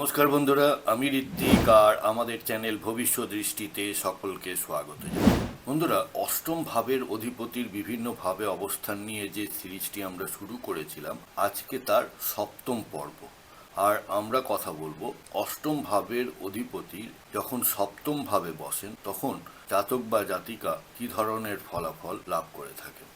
নমস্কার বন্ধুরা, আমি ঋত্বিক আর আমাদের চ্যানেল ভবিষ্যৎ দৃষ্টিতে সকলকে স্বাগত জানাই। বন্ধুরা, অষ্টম ভাবের অধিপতির বিভিন্ন ভাবে অবস্থান নিয়ে যে সিরিজটি আমরা শুরু করেছিলাম, আজকে তার সপ্তম পর্ব। আর আমরা কথা বলবো অষ্টম ভাবের অধিপতি যখন সপ্তম ভাবে বসেন তখন জাতক বা জাতিকা কি ধরনের ফলাফল লাভ করে থাকেন।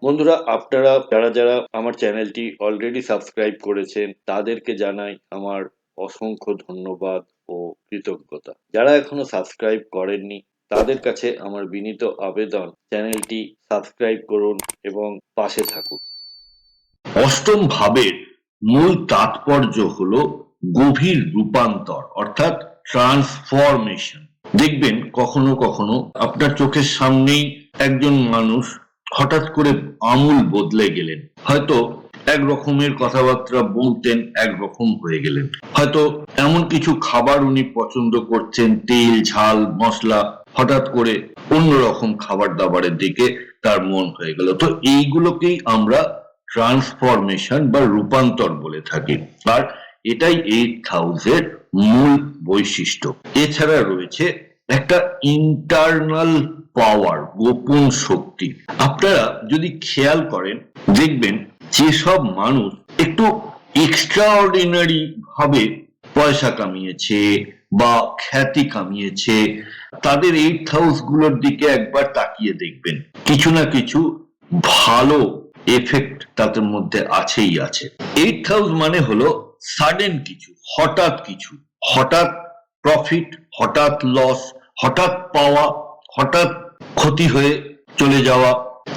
বন্ধুরা, আপনারা যারা যারা আমার চ্যানেলটি অলরেডি সাবস্ক্রাইব করেছেন তাদেরকে জানাই আমার অসংখ্য ধন্যবাদ ও কৃতজ্ঞতা। যারা এখনো সাবস্ক্রাইব করেননি তাদের কাছে আমার বিনীত আবেদন, চ্যানেলটি সাবস্ক্রাইব করুন এবং পাশে থাকুন। অষ্টম ভাবের মূল তাৎপর্য হলো গভীর রূপান্তর, অর্থাৎ ট্রান্সফরমেশন। দেখবেন কখনো কখনো আপনার চোখের সামনেই একজন মানুষ হঠাৎ করে আমূল বদলে গেলেন। হয়তো এক রকমের কথাবার্তা বলতেন, একরকম হয়ে গেলেন। হয়তো এমন কিছু খাবার উনি পছন্দ করছেন, তেল ঝাল মশলা, হঠাৎ করে অন্যরকম খাবার দাবারের দিকে তার মন হয়ে গেল। তো এইগুলোকেই আমরা ট্রান্সফরমেশন বা রূপান্তর বলে থাকি, আর এটাই 8th হাউসের মূল বৈশিষ্ট্য। এছাড়া রয়েছে একটা ইন্টারনাল পাওয়ার, গোপন শক্তি। আপনারা যদি খেয়াল করেন দেখবেন যেসব মানুষ একটু এক্সট্রাঅর্ডিনারি ভাবে পয়সা কামিয়েছে বা খ্যাতি কামিয়েছে, তাদের 8th হাউস গুলোর দিকে একবার তাকিয়ে দেখবেন কিছু না কিছু ভালো এফেক্ট তাদের মধ্যে আছেই আছে। 8th হাউস মানে হলো সাডেন কিছু, হঠাৎ কিছু, হঠাৎ প্রফিট, হঠাৎ লস, হঠাৎ পাওয়া, হঠাৎ ক্ষতি হয়ে চলে যাওয়া,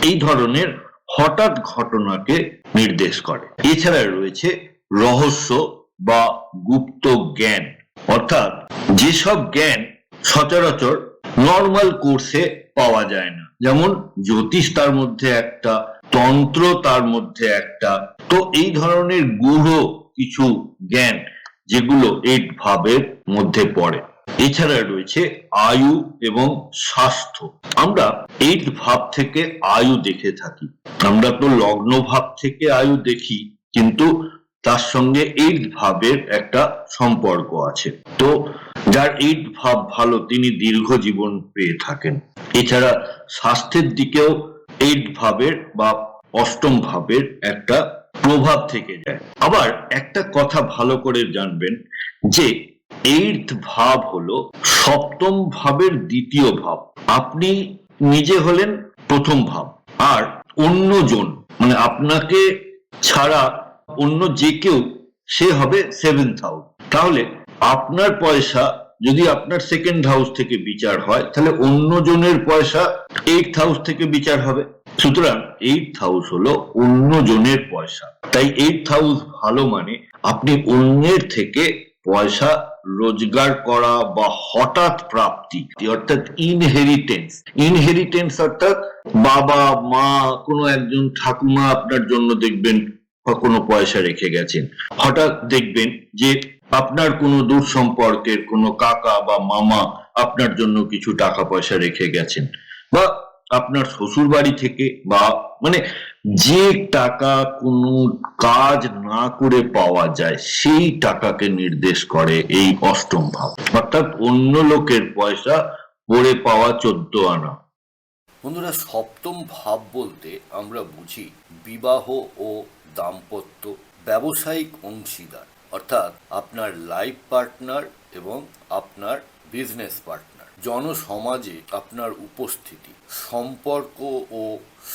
এই ধরনের হঠাৎ ঘটনাকে নির্দেশ করে। এছাড়া রয়েছে রহস্য বা গুপ্ত জ্ঞান, অর্থাৎ যেসব জ্ঞান সচরাচর নর্মাল কোর্সে পাওয়া যায় না, যেমন জ্যোতিষ তার মধ্যে একটা, তন্ত্র তার মধ্যে একটা। তো এই ধরনের গূঢ় কিছু জ্ঞান যেগুলো 8 ভাবের মধ্যে পড়ে। এছাড়া রয়েছে আয়ু এবং স্বাস্থ্য। আমরা 8 ভাব থেকে আয়ু দেখে থাকি। আমরা তো লগ্ন ভাব থেকে আয়ু দেখি, কিন্তু তার সঙ্গে 8 ভাবের একটা সম্পর্ক আছে। তো যার 8 ভাব ভালো তিনি দীর্ঘ জীবন পেয়ে থাকেন। এছাড়া স্বাস্থ্যের দিকেও 8 ভাবের বা অষ্টম ভাবের একটা প্রভাব থেকে যায়। আবার একটা কথা ভালো করে জানবেন যে 8th ভাব হলো সপ্তম ভাবের দ্বিতীয় ভাব। আপনি নিজে হলেন প্রথম ভাব, আর অন্যজন মানে আপনাকে ছাড়া অন্য যে কেউ সে হবে 7th হাউস। তাহলে আপনার পয়সা যদি আপনার সেকেন্ড হাউস থেকে বিচার হয়, তাহলে অন্যজনের পয়সা 8th হাউস থেকে বিচার হবে। সুতরাং 8th হাউস হলো অন্যজনের পয়সা। তাই 8th হাউস ভালো মানে আপনি অন্যের থেকে পয়সা রোজগার করা বা হঠাৎ প্রাপ্তি, অর্থাৎ ইনহেরিটেন্স। ইনহেরিটেন্স অর্থাৎ বাবা মা, কোনো একজন ঠাকুমা আপনার জন্য দেখবেন কোনো পয়সা রেখে গেছেন। হঠাৎ দেখবেন যে আপনার কোনো দূর সম্পর্কের কোনো কাকা বা মামা আপনার জন্য কিছু টাকা পয়সা রেখে গেছেন, বা আপনার শ্বশুর বাড়ি থেকে, বা মানে যে টাকা কোনো কাজ না করে পাওয়া যায় সেই টাকাকে নির্দেশ করে এই অষ্টম ভাব, অর্থাৎ অন্য লোকের পয়সা পড়ে পাওয়া 14 আনা। বন্ধুরা, সপ্তম ভাব বলতে আমরা বুঝি বিবাহ ও দাম্পত্য, ব্যবসায়িক অংশীদার, অর্থাৎ আপনার লাইফ পার্টনার এবং আপনার বিজনেস পার্টনার, জনসমাজে আপনার উপস্থিতি, সম্পর্ক ও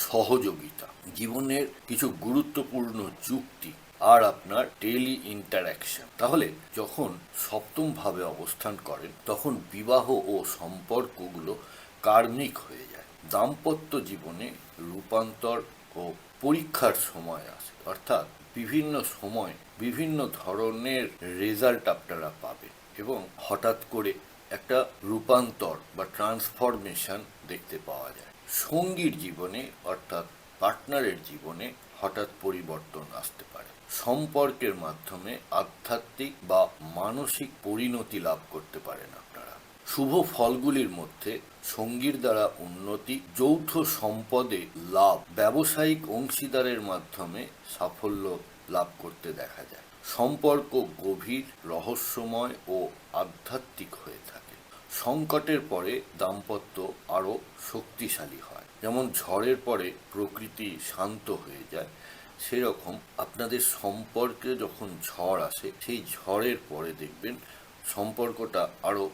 সহযোগিতা, জীবনের কিছু গুরুত্বপূর্ণ যুক্তি, আর আপনার ডেইলি ইন্টারাকশন। তাহলে যখন সপ্তম ভাবে অবস্থান করেন তখন বিবাহ ও সম্পর্কগুলো কার্মিক হয়ে যায়। দাম্পত্য জীবনে রূপান্তর ও পরীক্ষার সময় আসে, অর্থাৎ বিভিন্ন সময় বিভিন্ন ধরনের রেজাল্ট আপনারা পাবেন এবং হঠাৎ করে একটা রূপান্তর বা ট্রান্সফরমেশন দেখতে পাওয়া যায়। সঙ্গীর জীবনে অর্থাৎ পার্টনারের জীবনে হঠাৎ পরিবর্তন আসতে পারে। সম্পর্কের মাধ্যমে আধ্যাত্মিক বা মানসিক পরিণতি লাভ করতে পারেন আপনারা। শুভ ফলগুলির মধ্যে সঙ্গীর দ্বারা উন্নতি, যৌথ সম্পদে লাভ, ব্যবসায়িক অংশীদারের মাধ্যমে সাফল্য লাভ করতে দেখা যায়। সম্পর্ক গভীর, রহস্যময় ও আধ্যাত্মিক হয়ে থাকে। সংকটের পরে দাম্পত্য আরও শক্তিশালী হয়। যেমন ঝড়ের পরে প্রকৃতি শান্ত হয়ে যায়, সেরকম আপনাদের সম্পর্কে যখন ঝড় আসে, সেই ঝড়ের পরে দেখবেন সম্পর্কটা আরও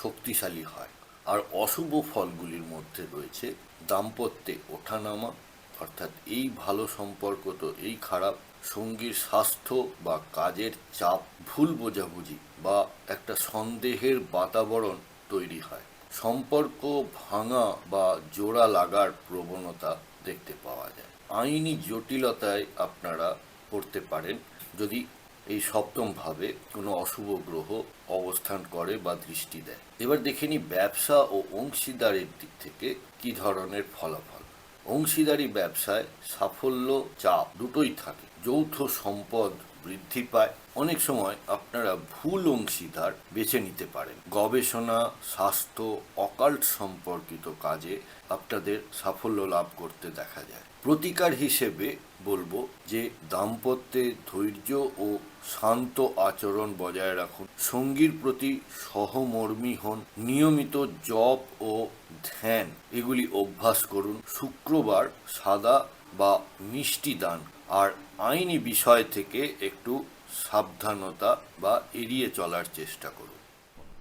শক্তিশালী হয়। আর অশুভ ফলগুলির মধ্যে রয়েছে দাম্পত্যে ওঠানামা, অর্থাৎ এই ভালো সম্পর্ক তো এই খারাপ, সঙ্গীর স্বাস্থ্য বা কাজের চাপ, ভুল বোঝাবুঝি বা একটা সন্দেহের বাতাবরণ তৈরি হয়। সম্পর্ক ভাঙা বা জোড়া লাগার প্রবণতা দেখতে পাওয়া যায়। আইনি জটিলতায় আপনারা পড়তে পারেন যদি এই সপ্তম ভাবে কোনো অশুভ গ্রহ অবস্থান করে বা দৃষ্টি দেয়। এবার দেখে নিই ব্যবসা ও অংশীদারের দিক থেকে কি ধরনের ফলাফল। অংশীদারি ব্যবসায় সাফল্য, চাপ দুটোই থাকে। যৌথ সম্পদ বৃদ্ধি পায়। অনেক সময় আপনারা ভুল অংশীদার বেছে নিতে পারেন। গবেষণা, স্বাস্থ্য, অকাল্ট সম্পর্কিত কাজে আপনাদের সাফল্য লাভ করতে দেখা যায়। প্রতিকার হিসেবে বলবো যে দাম্পত্যে ধৈর্য ও শান্ত আচরণ বজায় রাখুন। সঙ্গীর প্রতি সহমর্মী হন। নিয়মিত জপ ও ধ্যান এগুলি অভ্যাস করুন। শুক্রবার সাদা বা মিষ্টি দান। আর আইনি বিষয় থেকে একটু সাবধানতা বা এড়িয়ে চলার চেষ্টা করুন।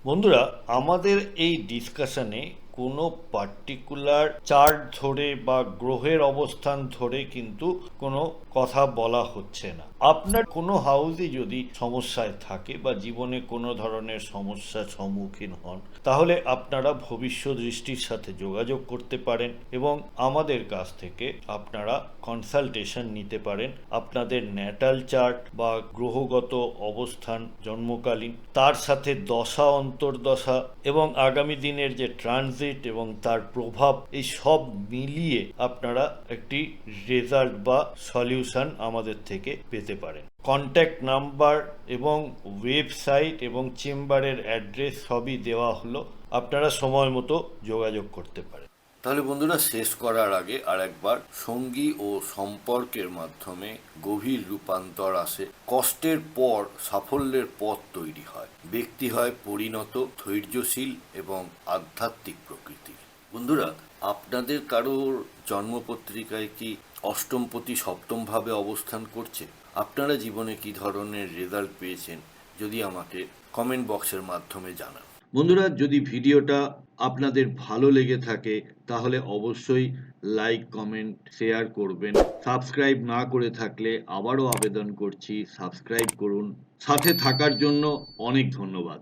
বন্ধুরা, আমাদের এই ডিসকাশনে কোনো পার্টিকুলার চার্ট ধরে বা গ্রহের অবস্থান ধরে কিন্তু কোনো কথা বলা হচ্ছে না। আপনার কোনো হাউসই যদি সমস্যায় থাকে বা জীবনে কোনো ধরনের সমস্যার সম্মুখীন হন, তাহলে আপনারা ভবিষ্যৎ দৃষ্টির সাথে যোগাযোগ করতে পারেন এবং আমাদের কাছ থেকে আপনারা কনসালটেশন নিতে পারেন। আপনাদের ন্যাটাল চার্ট বা গ্রহগত অবস্থান জন্মকালীন, তার সাথে দশা, অন্তর্দশা এবং আগামী দিনের যে ট্রানজিট এবং তার প্রভাব, এই সব মিলিয়ে আপনারা একটি রেজাল্ট বা সলিউশন আমাদের থেকে পেতে পারেন। কন্ট্যাক্ট নাম্বার এবং ওয়েবসাইট এবং চেম্বারের অ্যাড্রেস সবই দেওয়া হলো, আপনারা সময় মতো যোগাযোগ করতে পারেন। তাহলে বন্ধুরা, শেষ করার আগে আর একবার, সঙ্গী ও সম্পর্কের মাধ্যমে গভীর রূপান্তর আসে। কষ্টের পর সাফল্যের পথ তৈরি হয়। ব্যক্তি হয় পরিণত, ধৈর্যশীল এবং আধ্যাত্মিক প্রকৃতির। বন্ধুরা, আপনাদের কারোর জন্মপত্রিকায় কি অষ্টমপতি সপ্তমভাবে অবস্থান করছে? আপনারা জীবনে কি ধরনের রেজাল্ট পেয়েছেন যদি আমাকে কমেন্ট বক্সের মাধ্যমে জানান। বন্ধুরা, যদি ভিডিওটা আপনাদের ভালো লেগে থাকে তাহলে অবশ্যই লাইক, কমেন্ট, শেয়ার করবেন। সাবস্ক্রাইব না করে থাকলে আবারও আবেদন করছি, সাবস্ক্রাইব করুন। সাথে থাকার জন্য অনেক ধন্যবাদ।